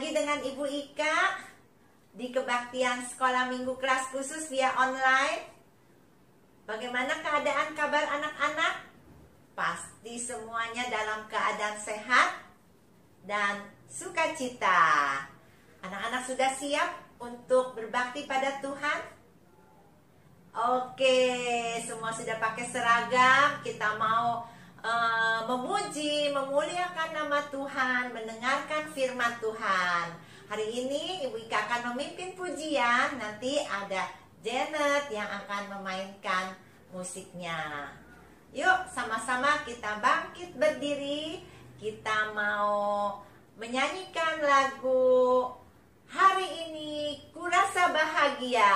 lagi dengan Ibu Ika di kebaktian sekolah minggu kelas khusus via online. Bagaimana keadaan kabar anak-anak? Pasti semuanya dalam keadaan sehat dan sukacita. Anak-anak sudah siap untuk berbakti pada Tuhan? Oke, semua sudah pakai seragam. Kita mau memuji, memuliakan nama Tuhan, mendengarkan firman Tuhan. Hari ini Ibu Ika akan memimpin pujian. Nanti ada Janet yang akan memainkan musiknya. Yuk sama-sama kita bangkit berdiri. Kita mau menyanyikan lagu Hari Ini Kurasa Bahagia.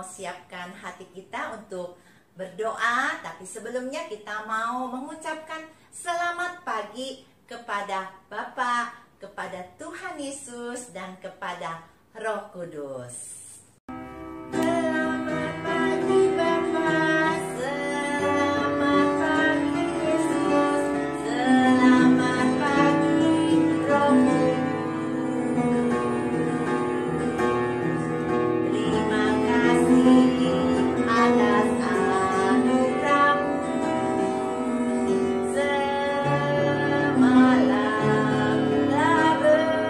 Siapkan hati kita untuk berdoa, tapi sebelumnya kita mau mengucapkan selamat pagi kepada Bapa, kepada Tuhan Yesus, dan kepada Roh Kudus. Selamat pagi Bapa, selamat pagi Yesus, selamat pagi Roh Kudus. Atas anugerah-Mu semalam telah berlalu.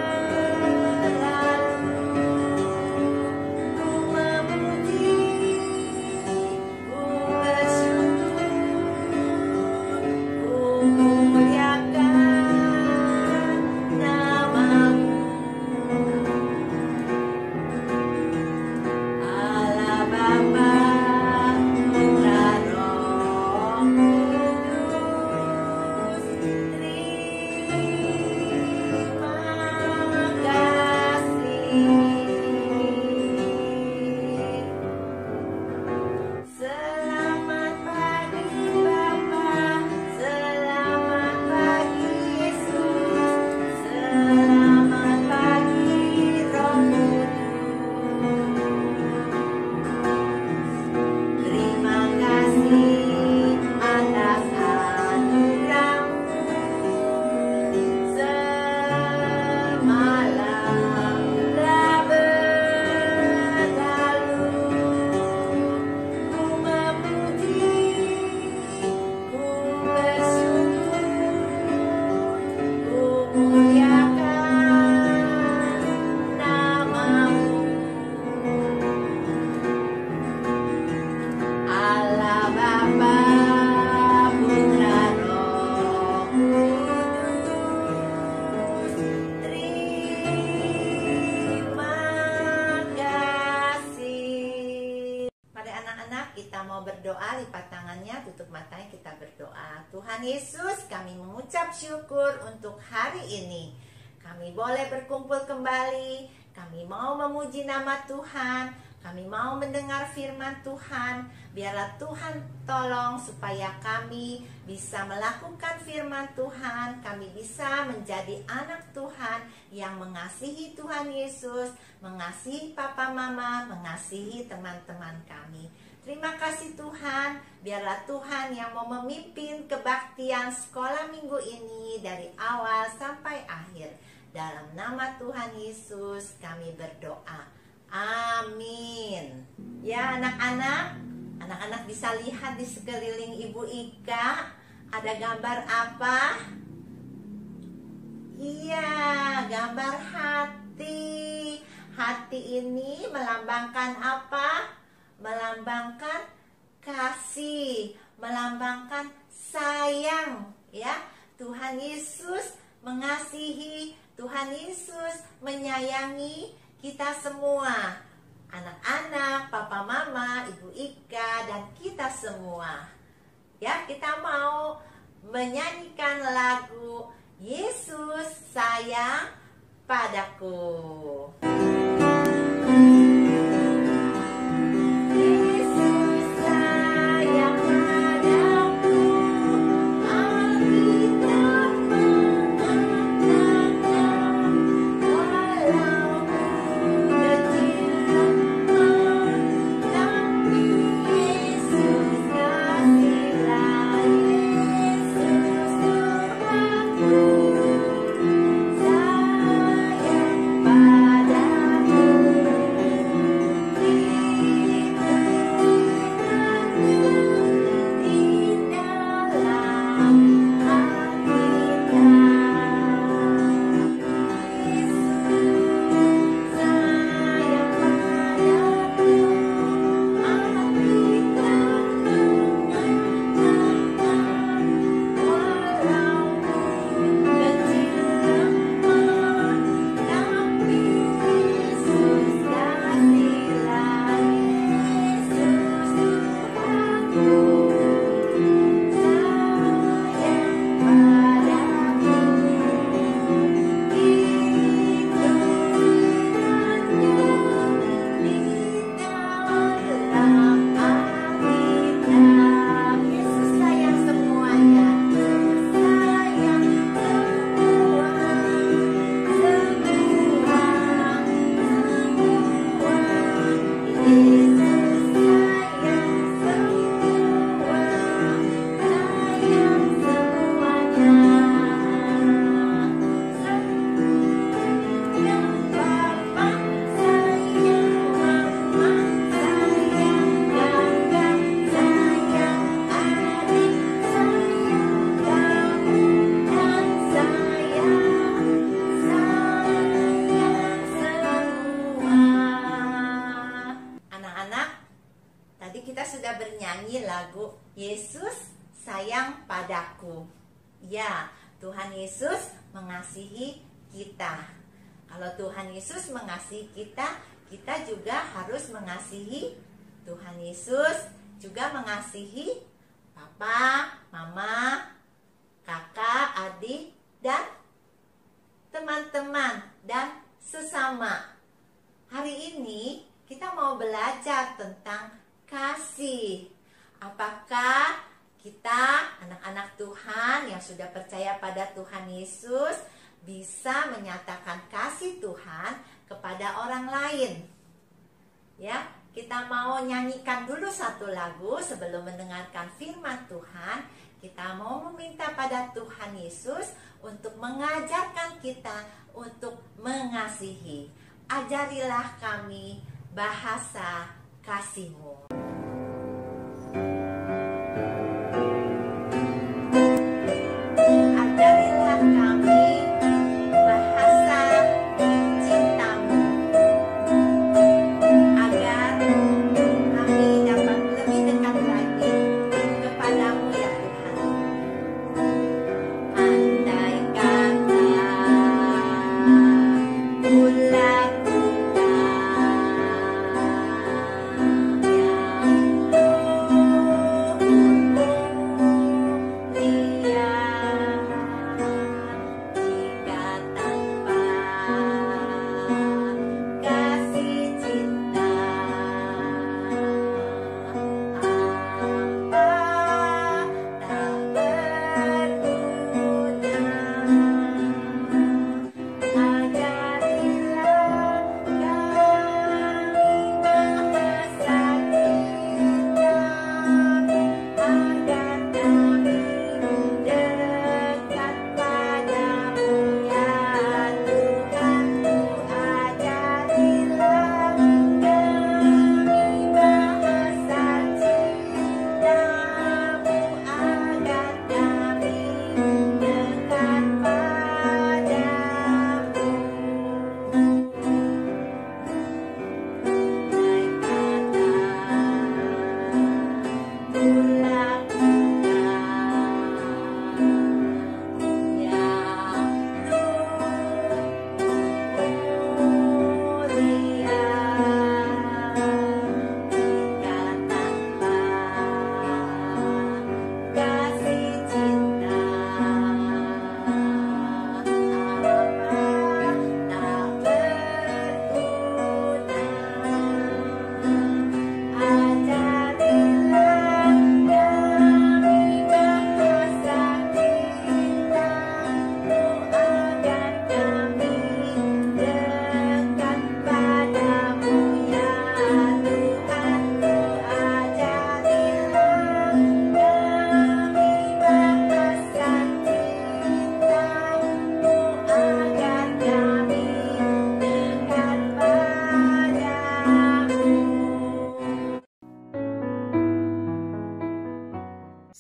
malam telah berlalu, ku memuji, ku bersyukur, ku muliakan nama-Mu. Allah Bapa, Putra, Roh Kudus, terima kasih. Pada anak-anak, kita mau berdoa, lipat tangannya, tutup matanya, kita berdoa. Tuhan Yesus, kami mengucap syukur untuk hari ini. Kami boleh berkumpul kembali, kami mau memuji nama Tuhan, kami mau mendengar firman Tuhan. Biarlah Tuhan tolong supaya kami bisa melakukan firman Tuhan, kami bisa menjadi anak Tuhan yang mengasihi Tuhan Yesus, mengasihi papa mama, mengasihi teman-teman kami. Terima kasih Tuhan, biarlah Tuhan yang mau memimpin kebaktian sekolah minggu ini dari awal sampai akhir. Dalam nama Tuhan Yesus kami berdoa. Amin. Ya anak-anak, anak-anak bisa lihat di sekeliling Ibu Ika ada gambar apa? Iya, gambar hati. Hati ini melambangkan apa? Melambangkan kasih, melambangkan sayang, ya. Tuhan Yesus mengasihi, Tuhan Yesus menyayangi kita semua, anak-anak, papa mama, Ibu Ika, dan kita semua. Ya, kita mau menyanyikan lagu Yesus Sayang Padaku. Yesus sayang padaku, Alkitab mengatakan, walau tapi Yesus kasihlah, Yesus Tuhanku sayang padaku. Di dalam Alkitab, Yesus sayang padaku, Alkitab mengatakan, walaupun kecil lemah, tapi Yesus kasihlah, Yesus Tuhanku sayang padaku. Itu firman-Nya di dalam Alkitab. Yesus sayang semuanya, sayang semua, semua. Yesus sayang semua, sayang semuanya. Sayang papa, sayang mama, sayang kakak, sayang adik, sayang kamu, dan sayang semua. Anak-anak, tadi kita sudah bernyanyi lagu Yesus Sayang Padaku. Ya, Tuhan Yesus mengasihi kita. Kalau Tuhan Yesus mengasihi kita, kita juga harus mengasihi Tuhan Yesus, juga mengasihi papa, mama, kakak, adik, dan teman-teman, dan sesama. Hari ini kita mau belajar tentang kasih. Apakah kita, anak-anak Tuhan yang sudah percaya pada Tuhan Yesus, bisa menyatakan kasih Tuhan kepada orang lain? Ya, kita mau nyanyikan dulu satu lagu sebelum mendengarkan firman Tuhan. Kita mau meminta pada Tuhan Yesus untuk mengajarkan kita untuk mengasihi. Ajarilah kami bahasa kasih-Mu. Ajarilah kami bahasa cinta-Mu, agar kami dapat lebih dekat lagi kepadamu ya Tuhan. Andai kata ku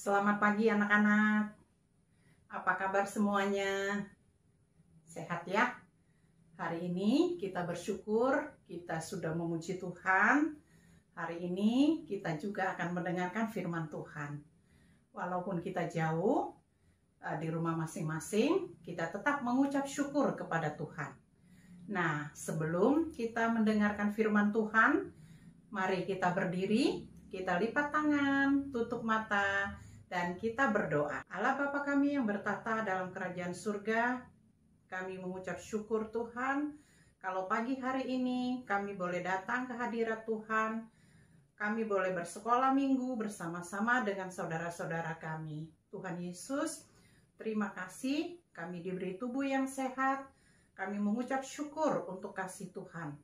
Selamat pagi anak-anak. Apa kabar semuanya? Sehat ya? Hari ini kita bersyukur kita sudah memuji Tuhan. Hari ini kita juga akan mendengarkan firman Tuhan. Walaupun kita jauh di rumah masing-masing, kita tetap mengucap syukur kepada Tuhan. Nah, sebelum kita mendengarkan firman Tuhan, mari kita berdiri, kita lipat tangan, tutup mata, dan kita berdoa. Allah Bapa kami yang bertata dalam kerajaan surga, kami mengucap syukur Tuhan, kalau pagi hari ini kami boleh datang ke hadirat Tuhan, kami boleh bersekolah minggu bersama-sama dengan saudara-saudara kami. Tuhan Yesus, terima kasih kami diberi tubuh yang sehat, kami mengucap syukur untuk kasih Tuhan.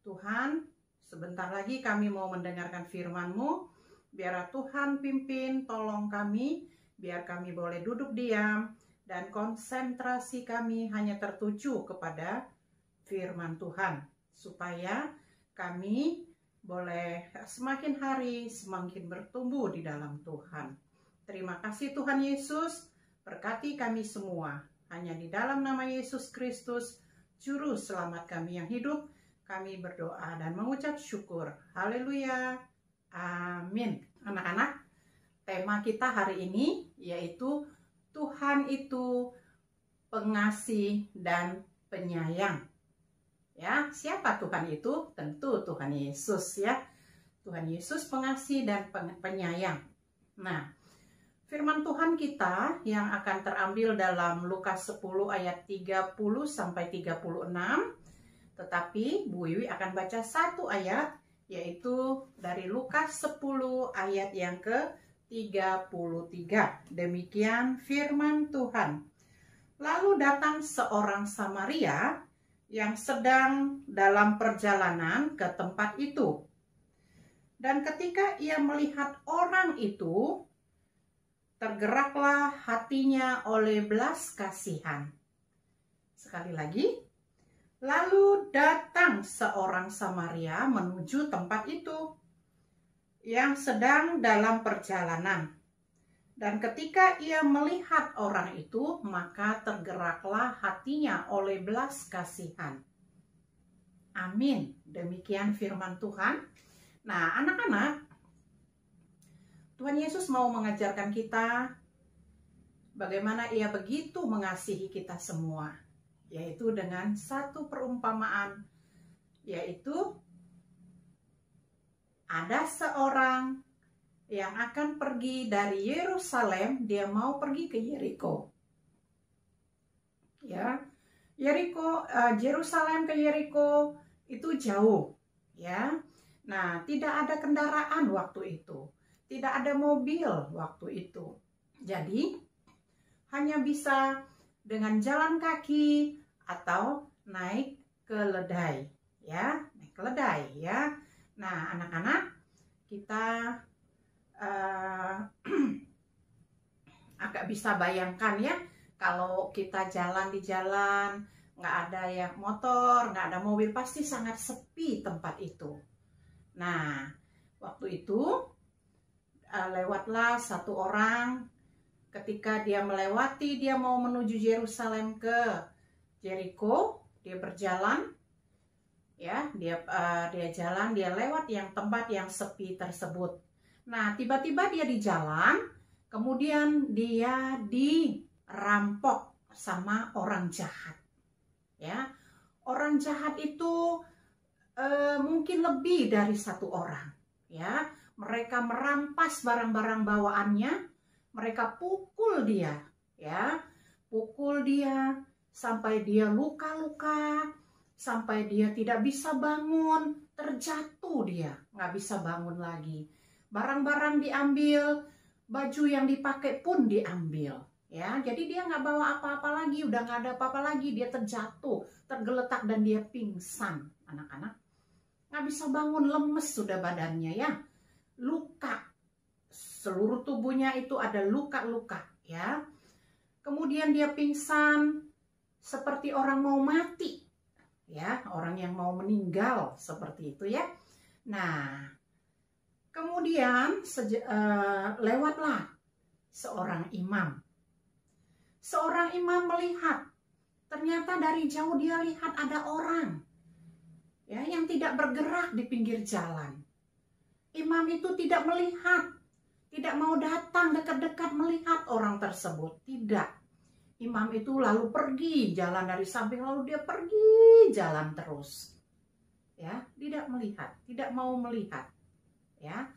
Tuhan, sebentar lagi kami mau mendengarkan firman-Mu. Biar Tuhan pimpin, tolong kami, biar kami boleh duduk diam, dan konsentrasi kami hanya tertuju kepada firman Tuhan. Supaya kami boleh semakin hari semakin bertumbuh di dalam Tuhan. Terima kasih Tuhan Yesus, berkati kami semua. Hanya di dalam nama Yesus Kristus, Juru Selamat kami yang hidup, kami berdoa dan mengucap syukur. Haleluya. Amin. Anak-anak, tema kita hari ini yaitu Tuhan itu pengasih dan penyayang. Ya, siapa Tuhan itu? Tentu Tuhan Yesus ya. Tuhan Yesus pengasih dan penyayang. Nah, firman Tuhan kita yang akan terambil dalam Lukas 10 ayat 30 sampai 36. Tetapi Bu Wiwi akan baca satu ayat, yaitu dari Lukas 10 ayat yang ke-33. Demikian firman Tuhan. Lalu datang seorang Samaria yang sedang dalam perjalanan ke tempat itu. Dan ketika ia melihat orang itu, tergeraklah hatinya oleh belas kasihan. Sekali lagi, lalu datang seorang Samaria menuju tempat itu yang sedang dalam perjalanan. Dan ketika ia melihat orang itu, maka tergeraklah hatinya oleh belas kasihan. Amin. Demikian firman Tuhan. Nah, anak-anak, Tuhan Yesus mau mengajarkan kita bagaimana ia begitu mengasihi kita semua, yaitu dengan satu perumpamaan, yaitu ada seorang yang akan pergi dari Yerusalem, dia mau pergi ke Yeriko. Ya, Yerusalem ke Yeriko itu jauh, ya. Nah, tidak ada kendaraan waktu itu. Tidak ada mobil waktu itu. Jadi, hanya bisa dengan jalan kaki atau naik keledai. Ya, naik keledai ya. Nah, anak-anak, kita agak bisa bayangkan ya, kalau kita jalan di jalan, nggak ada yang motor, nggak ada mobil, pasti sangat sepi tempat itu. Nah, waktu itu lewatlah satu orang, ketika dia melewati, dia mau menuju Yerusalem ke Jericho, dia berjalan, ya, dia jalan, dia lewat yang tempat yang sepi tersebut. Nah, tiba-tiba dia di jalan, kemudian dia dirampok sama orang jahat, ya. Orang jahat itu mungkin lebih dari satu orang, ya. Mereka merampas barang-barang bawaannya, mereka pukul dia, ya, pukul dia sampai dia luka-luka, sampai dia tidak bisa bangun, terjatuh dia, nggak bisa bangun lagi. Barang-barang diambil, baju yang dipakai pun diambil, ya. Jadi dia nggak bawa apa-apa lagi, udah nggak ada apa-apa lagi, dia terjatuh, tergeletak dan dia pingsan, anak-anak. Nggak bisa bangun, lemes sudah badannya, ya. Luka, seluruh tubuhnya itu ada luka-luka, ya. Kemudian dia pingsan seperti orang mau mati, ya, orang yang mau meninggal seperti itu, ya. Nah, kemudian lewatlah seorang imam. Seorang imam melihat, ternyata dari jauh dia lihat ada orang, ya, yang tidak bergerak di pinggir jalan. Imam itu tidak melihat, tidak mau datang dekat-dekat melihat orang tersebut. Tidak. Imam itu lalu pergi jalan dari samping, lalu dia pergi jalan terus. Ya, tidak melihat, tidak mau melihat. Ya.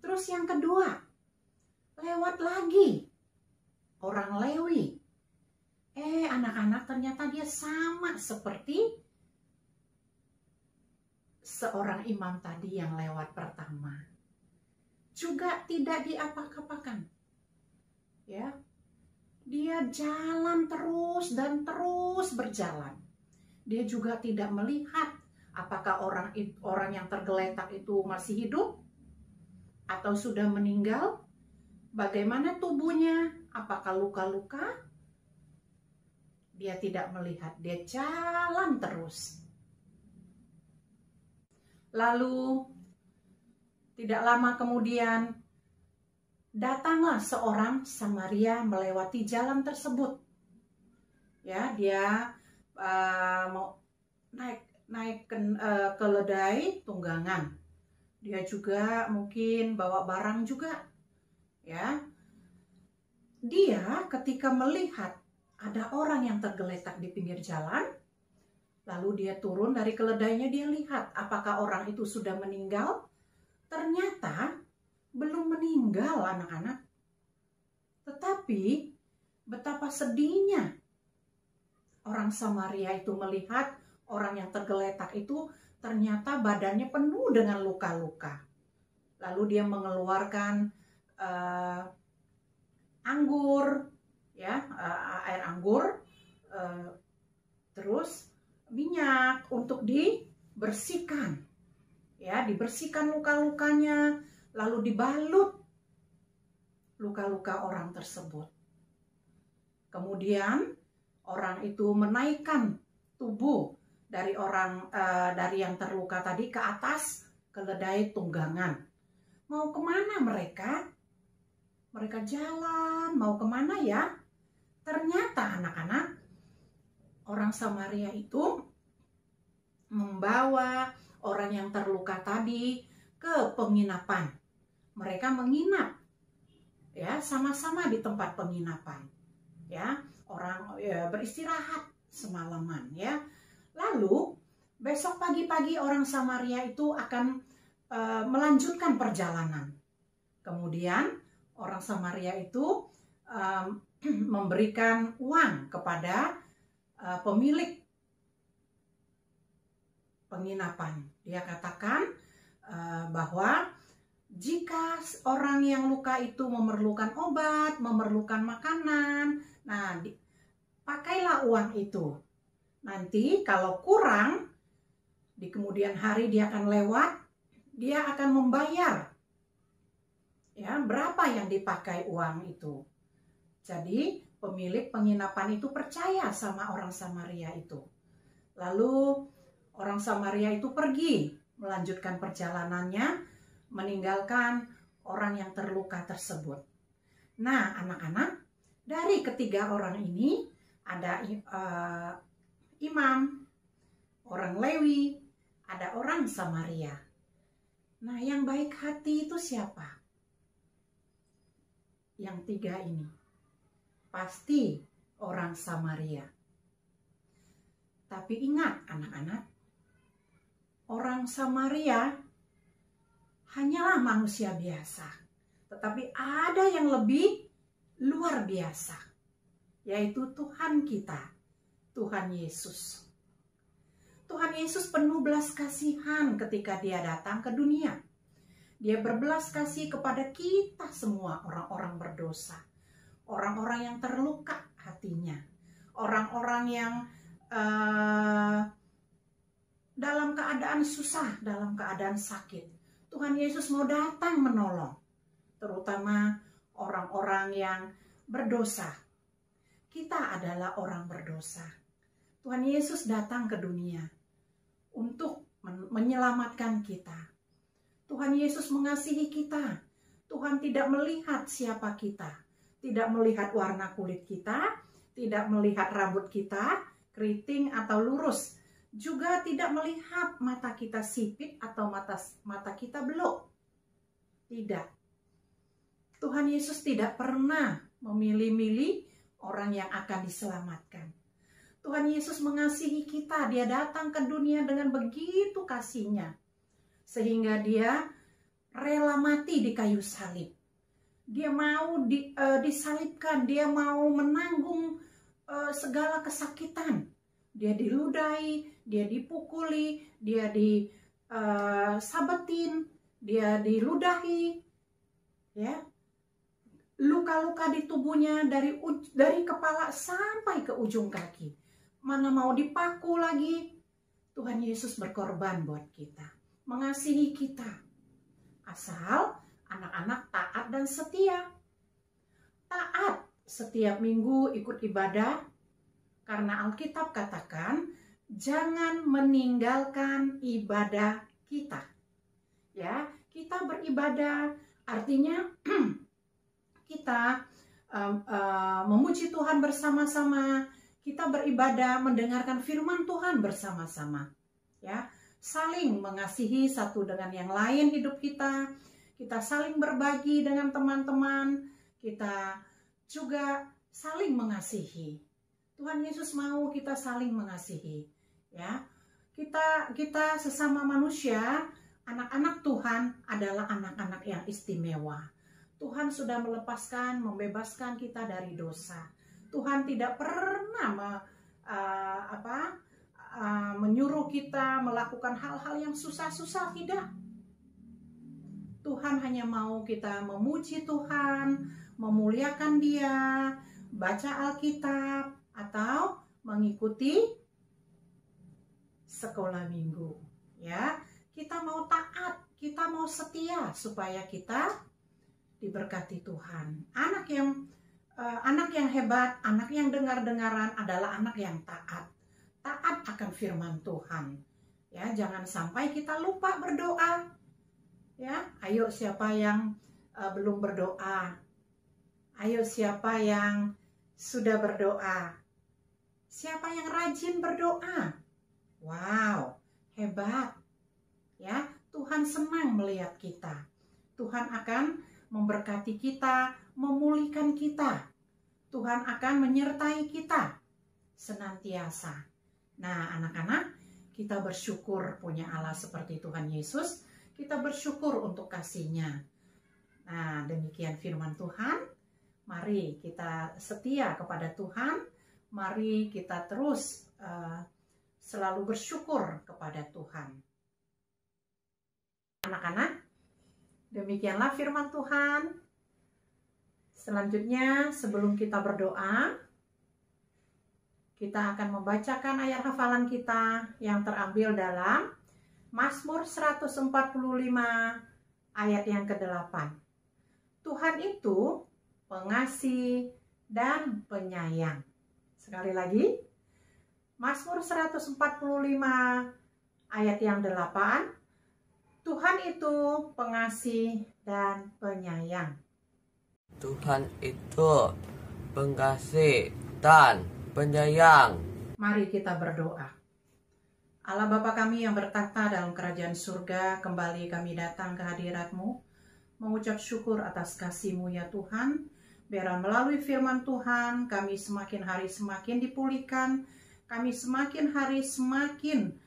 Terus yang kedua, lewat lagi orang Lewi. Anak-anak, ternyata dia sama seperti seorang imam tadi yang lewat pertama, juga tidak diapa-apakan, ya. Dia jalan terus dan terus berjalan. Dia juga tidak melihat apakah orang yang tergeletak itu masih hidup atau sudah meninggal, bagaimana tubuhnya, apakah luka-luka. Dia tidak melihat, dia jalan terus. Lalu tidak lama kemudian datanglah seorang Samaria melewati jalan tersebut. Ya, dia mau naik keledai tunggangan. Dia juga mungkin bawa barang juga. Ya. Dia ketika melihat ada orang yang tergeletak di pinggir jalan, lalu dia turun dari keledainya, dia lihat apakah orang itu sudah meninggal. Ternyata belum meninggal, anak-anak. Tetapi betapa sedihnya orang Samaria itu melihat orang yang tergeletak itu ternyata badannya penuh dengan luka-luka. Lalu dia mengeluarkan anggur, ya, air anggur, terus minyak untuk dibersihkan, ya, dibersihkan luka-lukanya, lalu dibalut luka-luka orang tersebut. Kemudian orang itu menaikkan tubuh dari dari yang terluka tadi ke atas keledai tunggangan. Mau kemana mereka? Mereka jalan, mau kemana ya? Ternyata anak-anak, orang Samaria itu membawa orang yang terluka tadi ke penginapan. Mereka menginap, ya, sama-sama di tempat penginapan, ya. Orang beristirahat semalaman, ya. Lalu besok pagi-pagi orang Samaria itu akan melanjutkan perjalanan. Kemudian orang Samaria itu memberikan uang kepada pemilik penginapan. Dia katakan bahwa jika orang yang luka itu memerlukan obat, memerlukan makanan, nah pakailah uang itu. Nanti kalau kurang, di kemudian hari dia akan lewat, dia akan membayar, ya, berapa yang dipakai uang itu. Jadi pemilik penginapan itu percaya sama orang Samaria itu. Lalu orang Samaria itu pergi melanjutkan perjalanannya, meninggalkan orang yang terluka tersebut. Nah, anak-anak, dari ketiga orang ini ada imam, orang Lewi, ada orang Samaria. Nah, yang baik hati itu siapa? Yang tiga ini pasti orang Samaria. Tapi ingat anak-anak, orang Samaria hanyalah manusia biasa. Tetapi ada yang lebih luar biasa, yaitu Tuhan kita, Tuhan Yesus. Tuhan Yesus penuh belas kasihan ketika dia datang ke dunia. Dia berbelas kasih kepada kita semua orang-orang berdosa. Orang-orang yang terluka hatinya. Orang-orang yang dalam keadaan susah, dalam keadaan sakit. Tuhan Yesus mau datang menolong. Terutama orang-orang yang berdosa. Kita adalah orang berdosa. Tuhan Yesus datang ke dunia untuk menyelamatkan kita. Tuhan Yesus mengasihi kita. Tuhan tidak melihat siapa kita. Tidak melihat warna kulit kita. Tidak melihat rambut kita, keriting atau lurus. Juga tidak melihat mata kita sipit atau mata kita belok. Tidak. Tuhan Yesus tidak pernah memilih-milih orang yang akan diselamatkan. Tuhan Yesus mengasihi kita. Dia datang ke dunia dengan begitu kasihnya. Sehingga dia rela mati di kayu salib. Dia mau disalibkan. Dia mau menanggung segala kesakitan. Dia diludahi, dia dipukuli, dia disabetin, dia diludahi. Ya. Luka-luka di tubuhnya dari kepala sampai ke ujung kaki. Mana mau dipaku lagi. Tuhan Yesus berkorban buat kita. Mengasihi kita. Asal anak-anak taat dan setia. Taat setiap minggu ikut ibadah. Karena Alkitab katakan, jangan meninggalkan ibadah kita. Ya, kita beribadah artinya kita memuji Tuhan bersama-sama. Kita beribadah, mendengarkan firman Tuhan bersama-sama. Ya, saling mengasihi satu dengan yang lain hidup kita. Kita saling berbagi dengan teman-teman. Kita juga saling mengasihi. Tuhan Yesus mau kita saling mengasihi. Ya, kita sesama manusia, anak-anak Tuhan adalah anak-anak yang istimewa. Tuhan sudah melepaskan, membebaskan kita dari dosa. Tuhan tidak pernah menyuruh kita melakukan hal-hal yang susah-susah, tidak. Tuhan hanya mau kita memuji Tuhan, memuliakan Dia, baca Alkitab, atau mengikuti sekolah minggu. Ya, kita mau taat, kita mau setia supaya kita diberkati Tuhan. Anak yang hebat, anak yang dengar-dengaran adalah anak yang taat akan firman Tuhan. Ya, jangan sampai kita lupa berdoa. Ya, ayo siapa yang belum berdoa? Ayo siapa yang sudah berdoa? Siapa yang rajin berdoa? Wow, hebat. Ya, Tuhan senang melihat kita. Tuhan akan memberkati kita, memulihkan kita. Tuhan akan menyertai kita senantiasa. Nah, anak-anak, kita bersyukur punya Allah seperti Tuhan Yesus. Kita bersyukur untuk kasih-Nya. Nah, demikian firman Tuhan. Mari kita setia kepada Tuhan. Mari kita terus selalu bersyukur kepada Tuhan. Anak-anak, demikianlah firman Tuhan. Selanjutnya, sebelum kita berdoa, kita akan membacakan ayat hafalan kita yang terambil dalam Mazmur 145 ayat yang ke-8. Tuhan itu pengasih dan penyayang. Sekali lagi, Mazmur 145 ayat yang 8. Tuhan itu pengasih dan penyayang. Tuhan itu pengasih dan penyayang. Mari kita berdoa. Allah Bapa kami yang bertahta dalam kerajaan surga, kembali kami datang ke hadirat-Mu, mengucap syukur atas kasih-Mu ya Tuhan. Biarlah melalui firman Tuhan, kami semakin hari semakin dipulihkan, kami semakin hari semakin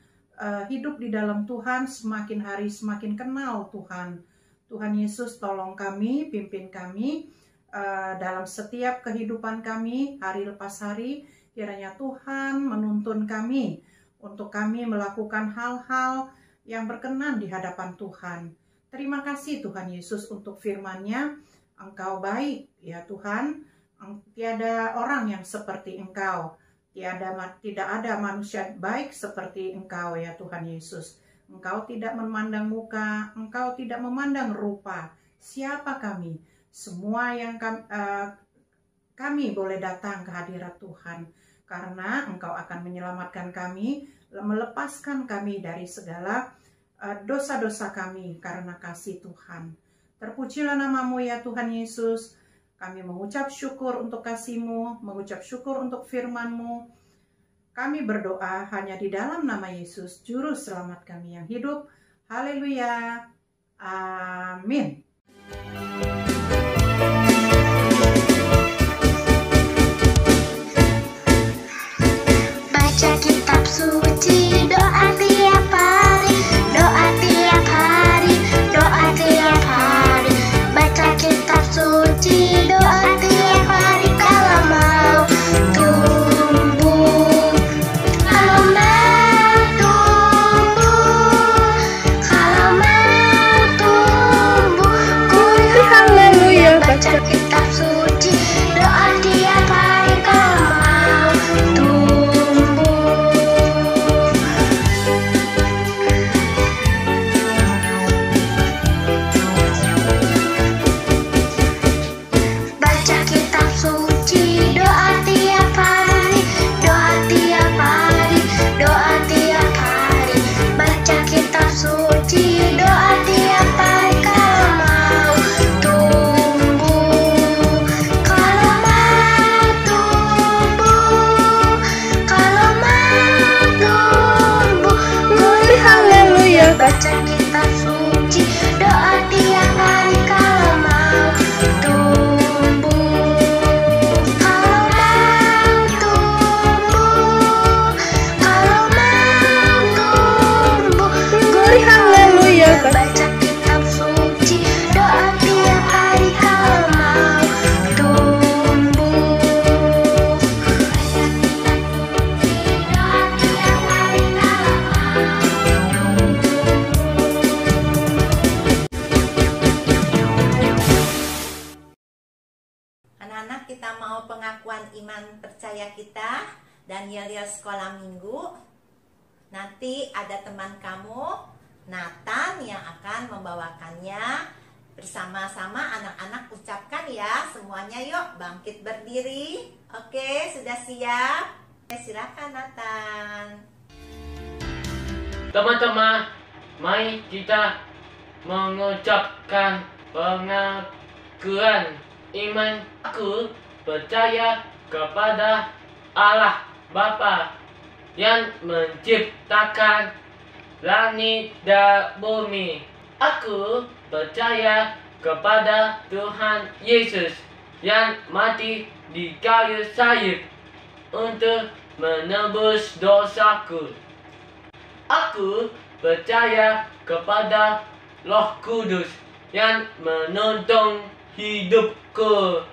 hidup di dalam Tuhan, semakin hari semakin kenal Tuhan. Tuhan Yesus, tolong kami, pimpin kami dalam setiap kehidupan kami, hari lepas hari. Kiranya Tuhan menuntun kami untuk kami melakukan hal-hal yang berkenan di hadapan Tuhan. Terima kasih Tuhan Yesus untuk firman-Nya. Engkau baik ya Tuhan, tiada orang yang seperti Engkau. Tidak ada manusia baik seperti Engkau ya Tuhan Yesus. Engkau tidak memandang muka, Engkau tidak memandang rupa. Siapa kami? Semua yang kami boleh datang ke hadirat Tuhan. Karena Engkau akan menyelamatkan kami, melepaskan kami dari segala dosa-dosa kami karena kasih Tuhan. Terpujilah nama-Mu ya Tuhan Yesus. Kami mengucap syukur untuk kasih-Mu, mengucap syukur untuk firman-Mu. Kami berdoa hanya di dalam nama Yesus, Juru Selamat kami yang hidup. Haleluya. Amin. Baca kitab suci, doa tiap hari, doa tiap hari, doa tiap hari. Baca kitab suci, doa tiap hari, kalau mau tumbuh, kalau mau tumbuh, kalau mau tumbuh. Kuy haleluya. Baca kitab suci, doa tiap hari, kalau mau tumbuh. Baca kitab suci, doa tiap hari, doa tiap hari, doa tiap hari. Baca kitab suci, doa tiap hari, kalau mau tumbuh, kalau mau tumbuh, kalau mau tumbuh. Kuy haleluya. Baca kitab suci, doa tiap hari, kalau mau tumbuh, kalau mau tumbuh, kalau mau tumbuh. Kuy haleluya. Baca kitab suci, doa tiap hari, kalau mau tumbuh. Doa tiap hari, kalau mau Anak-anak, kita mau pengakuan iman percaya kita dan yel-yel sekolah minggu. Nanti ada teman kamu, Nathan, yang akan membawakannya Bersama-sama anak-anak ucapkan ya, semuanya yuk bangkit berdiri. Oke, sudah siap? Silakan Nathan. Teman-teman, mari kita mengucapkan pengakuan iman. Aku percaya kepada Allah Bapa yang menciptakan langit dan bumi. Aku percaya kepada Tuhan Yesus yang mati di kayu salib untuk menebus dosaku. Aku percaya kepada Roh Kudus yang menuntun hidupku.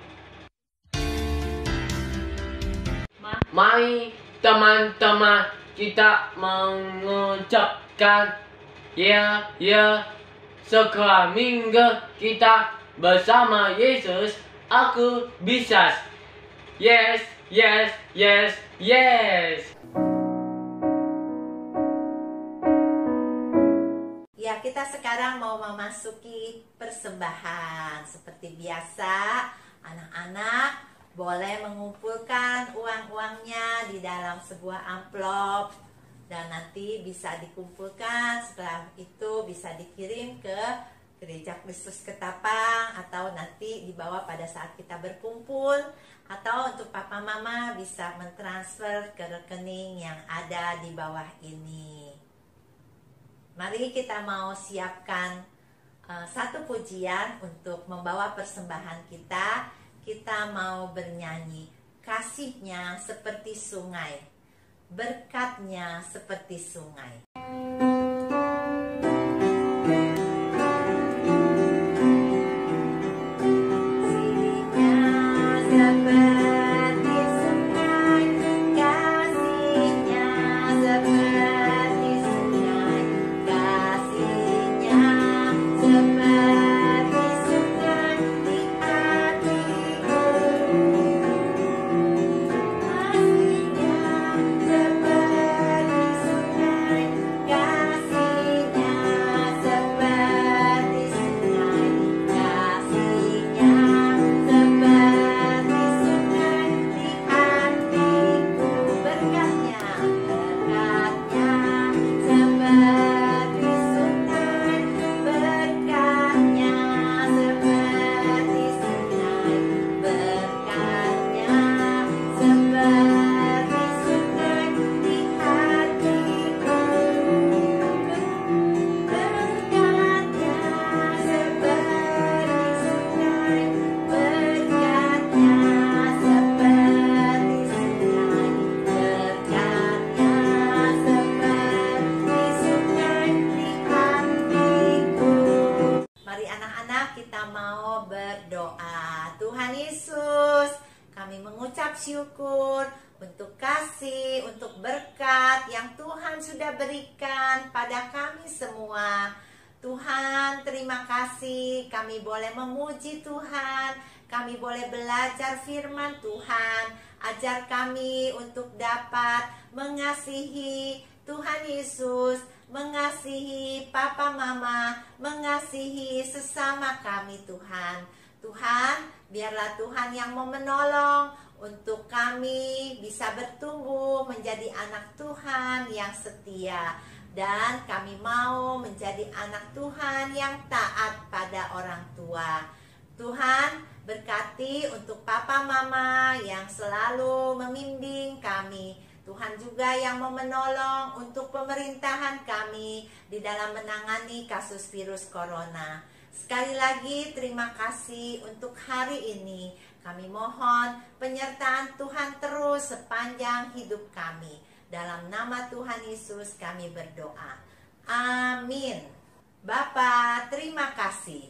Mari teman-teman kita mengucapkan ya sekolah minggu kita bersama Yesus. Aku bisa. Yes. Ya, kita sekarang mau memasuki persembahan. Seperti biasa, anak-anak boleh mengumpulkan uang-uangnya di dalam sebuah amplop dan nanti bisa dikumpulkan. Setelah itu bisa dikirim ke Gereja Kristus Ketapang atau nanti dibawa pada saat kita berkumpul, atau untuk papa mama bisa mentransfer ke rekening yang ada di bawah ini. Mari kita mau siapkan satu pujian untuk membawa persembahan kita. Kita mau bernyanyi, kasihnya seperti sungai, berkatnya seperti sungai. Syukur untuk kasih, untuk berkat yang Tuhan sudah berikan pada kami semua. Tuhan, terima kasih kami boleh memuji Tuhan, kami boleh belajar firman Tuhan. Ajar kami untuk dapat mengasihi Tuhan Yesus, mengasihi papa mama, mengasihi sesama kami Tuhan. Tuhan, biarlah Tuhan yang mau menolong untuk kami bisa bertumbuh menjadi anak Tuhan yang setia. Dan kami mau menjadi anak Tuhan yang taat pada orang tua. Tuhan, berkati untuk papa mama yang selalu membimbing kami. Tuhan juga yang mau menolong untuk pemerintahan kami di dalam menangani kasus virus corona. Sekali lagi terima kasih untuk hari ini. Kami mohon penyertaan Tuhan terus sepanjang hidup kami. Dalam nama Tuhan Yesus kami berdoa. Amin. Bapa, terima kasih.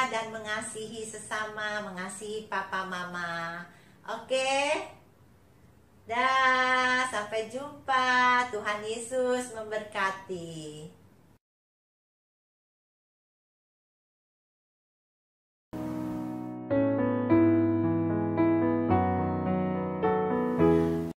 ya, dan mengasihi sesama, mengasihi papa mama. Oke? Dah, sampai jumpa. Tuhan Yesus memberkati.